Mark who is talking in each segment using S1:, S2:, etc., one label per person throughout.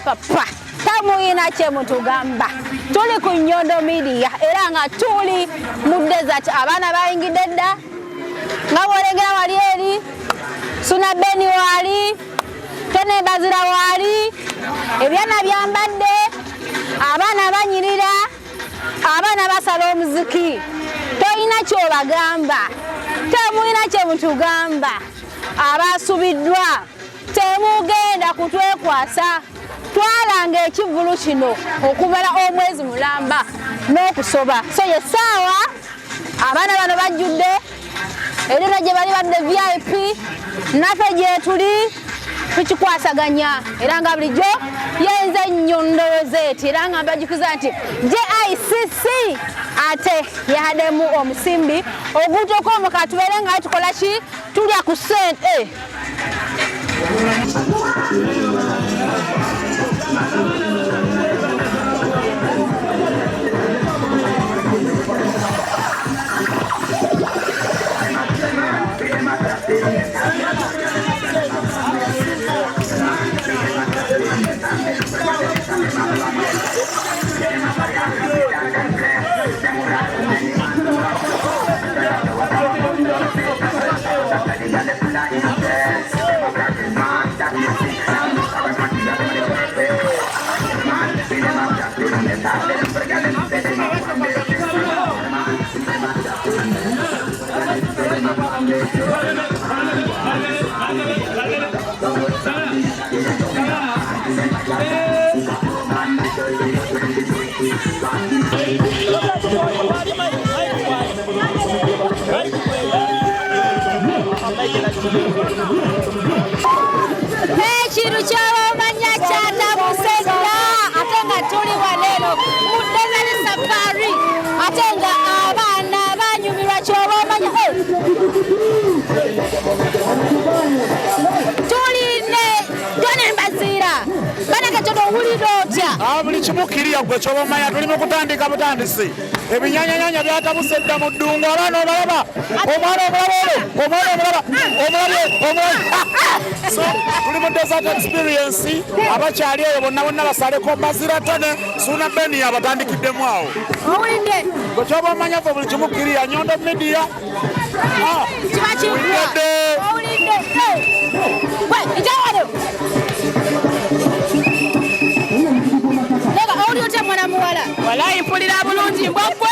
S1: Papa tamuyina kye mutugamba tuli ku Nyondo Media era nga tuli mu desert abaana bayingidde dda nga bw'olengera wali eri Suna Beni wali Tone Bazira wali ebyana byambadde abaana banyirira abaana basala omuziki toyina ky'obagamba temuyina kye mutugamba abasubiddwa temugenda kutwekwasa twalanga ekivulu kino okubala omwezi mulamba n'okusoba so yesaawa abaana bano bajjudde erino gye bali badde VIP naffe gye tuli tukikwasaganya era nga bulijjo yenze nnyo ndowooza eti era nga mbajukiza nti JICC ate yaddemu omusimbi ogutokomuka tubeere nga tukola ki tulya ku ssente Ekintu ky'abamanya kyatabusedda ate nga tuli waleero mu desert safari ate nga abaana banyumirwa ky'obamanya tuline Tone Bazira banake kyono owulira otya
S2: buli kimu kiriya gwe ky'obamanya tuli mu kutandika butandisi ebinyanyanyanya byatabusedda mu ddungu abaana obalaba omwana omulaba so tuli mu desert experience abakyali eyo bonna basaleko Bazira Tone Suna Beni abatandikiddemu awo
S1: owulidde
S2: gwe ky'obamanya fe buli kimu kiriya Nyondo Media
S1: kiba kiwulidde owulidde ejawale owuli otya mwana muwala walayi mpulira bulungi mbwakwe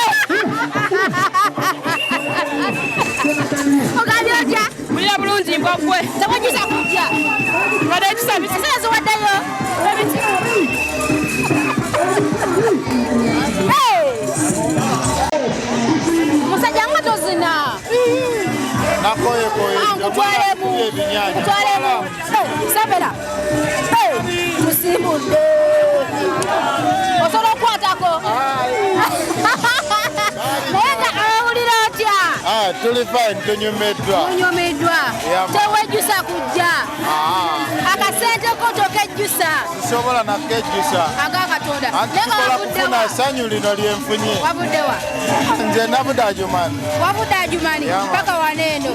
S1: ogambye otya mpulira bulungi mbwakwe tewejjusa kujja wadde ekisabisa sala ziwaddeyo musajja nga tozina nkutwalemu sabera tusimbudde osobola okukwatako naye nga awulira otya
S3: tuli fine
S1: tunyumiddwa tewejjusa kujja akasente ko tokejjusa
S3: tusobola nakejjusa
S1: agakatonda
S3: tukola kufuna essanyu lino lyenfunye
S1: wavuddewa
S3: nze navudde Ajumani
S1: wavudde Ajumani mpaka waneeno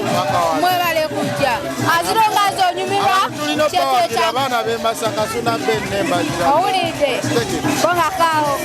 S1: mwebale kujja azironga zo onyumirwa
S3: tulina obawagira abaana b'e Masaka Suna Beni ne Bazira
S1: owulidde bongakaawo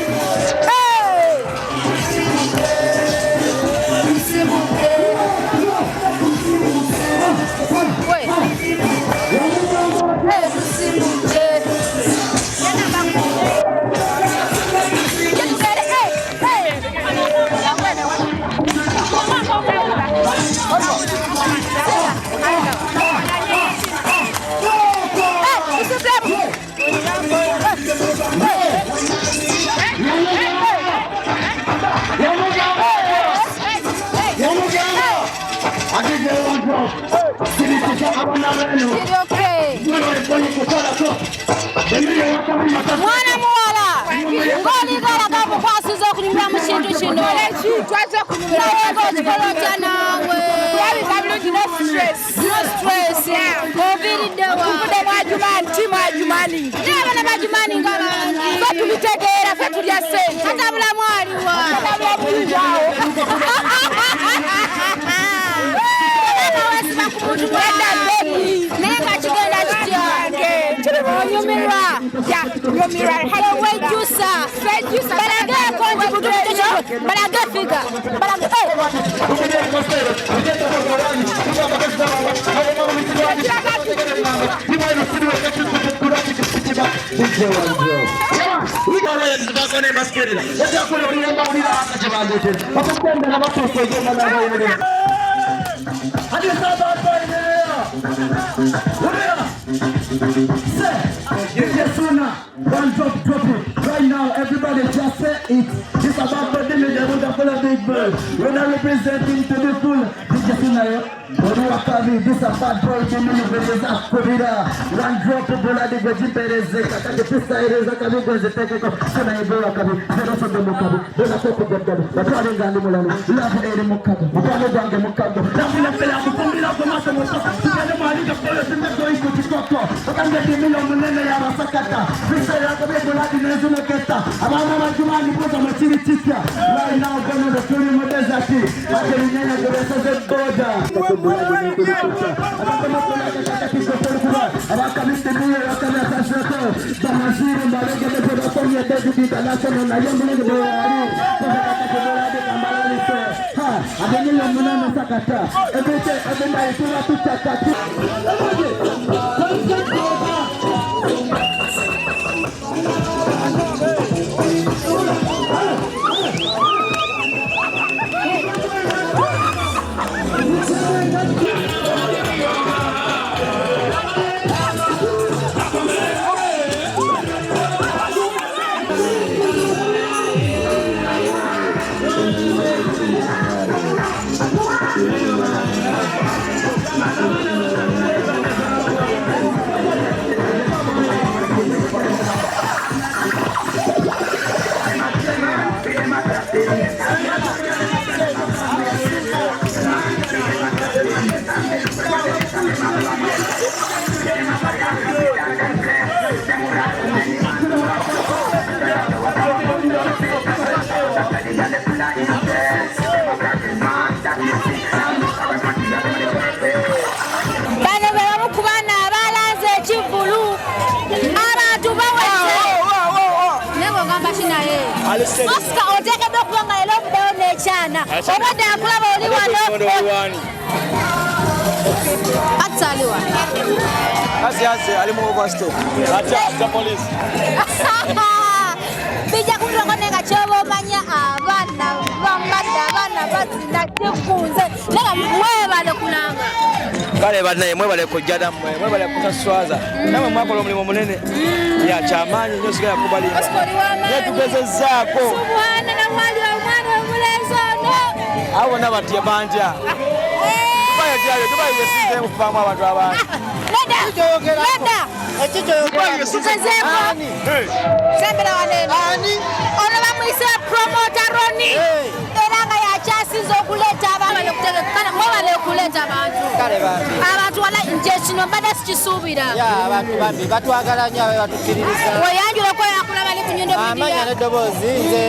S4: One drop it. Right now, everybody just say it. This about the limit, they would have full of big bird. When I representing to the full, this is this a bad boy, the minute when there's a corrida. One drop of blood, the veggie perez, the pista is a cabi, the technical, Sana Ebola cabi, the rest of the Mukabi, the Nakopo Gabi, the Tari Gandimulani, Love Eri Mukabi, the Gandhi Mukabi, Lafina Pella, the Pumila of the Masamosa, the Mali, the Pellets in the Joy to Chicago, the Gandhi Milano Sakata, Pista Ebola, the National Keta, Amama Jumani, Chiritia, right now, going to the Fury Modesati, the rest of the border.
S1: Oscar oteka dokubanga elo video nechana obadde akulaba oli wano ataliwa
S5: asi ali mu overstop ata police
S1: bija kutoka nenga chobo manya abana bambadde abana batina tekunze nenga mwebale kulanga
S5: kale banaye mwebale kujjada mwebale kutaswaza namwe mwakola omulimu munene ya kyamaanyi nyo sigala kubali netugezezaako
S1: subhana na mwali wa mwana omulezo
S5: abo nabatye banja tubayesize okuvaamu abantu abangi
S1: sembera wanene ono bamwise promota Roni era nga yakyasinza okuleeta abantu okutegekana mwebale okuleeta abantu wala nje kino mbadde sikisuubira
S6: abantu bambi batwagala nnyo abe batukkiririza
S1: weyanjulako yakulaba ali ku Nyundo Media
S6: amanya n'eddoboozi nze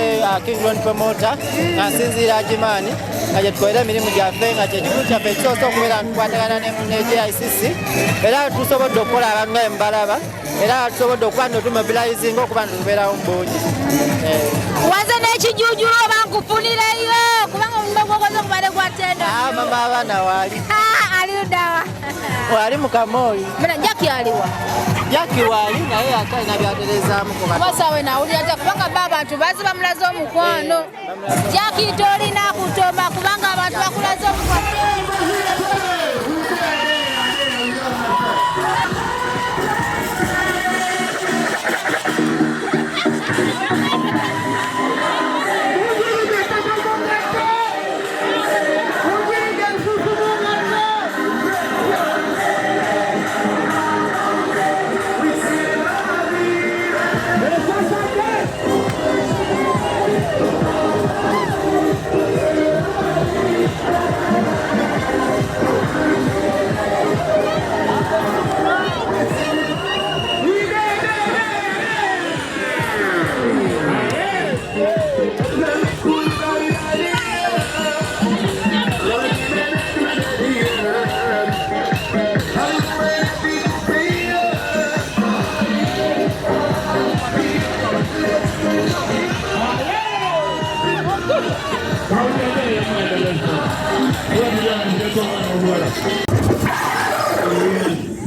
S6: King Ron Promota nga nsinziira Ajimaani nga gye tukolera emirimu gyaffe nga kyekikulu kyaffe ekisoose okubeera tukwatagana ne JICC era tusobodde okukola abantu nga embalaba era tusobodde okuba notumobilizinga okuba ntubeerawo mu bungi
S1: waze n'ekijuujulu oba nkufunireyo kubanga omulimu gwokoze okubadde gwatenda
S6: mama abaana waali
S1: ali ludawa
S6: wali mu Kamoli
S1: Jackie aliwa
S6: Jackie waali naye atalina byaterezaamu
S1: kubasawe nawulira nti kubanga ba abantu bazi bamulaze omukwano Jackie tolina kutoma kubanga abantu bakulaze omukwano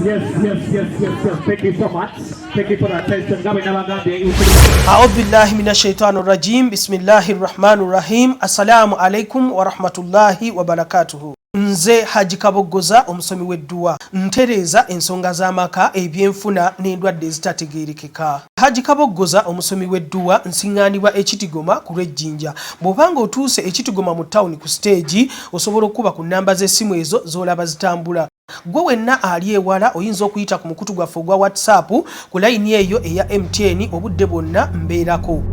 S7: Thank you so much. Thank you for the attention.
S8: أعوذ بالله من الشيطان الرجيم. بسم الله الرحمن الرحيم. السلام عليكم ورحمة الله وبركاته. Nze Haji Kabogoza omusomi w'edduwa ntereza ensonga z'amaka ebyenfuna n'endwadde ezitategeerekeka. Haji Kabogoza omusomi w'edduwa nsiŋŋaanibwa Ekitigoma ku Lwejjinja. Bw'obanga otuuse Ekitigoma mu ttawuni ku siteegi osobola okuba ku nnamba z'essimu ezo z'olaba zitambula. Gwe wenna ali ewala oyinza okuyita ku mukutu gwaffe ogwa WhatsApp ku layini eyo eya MTN obudde bwonna mbeerako.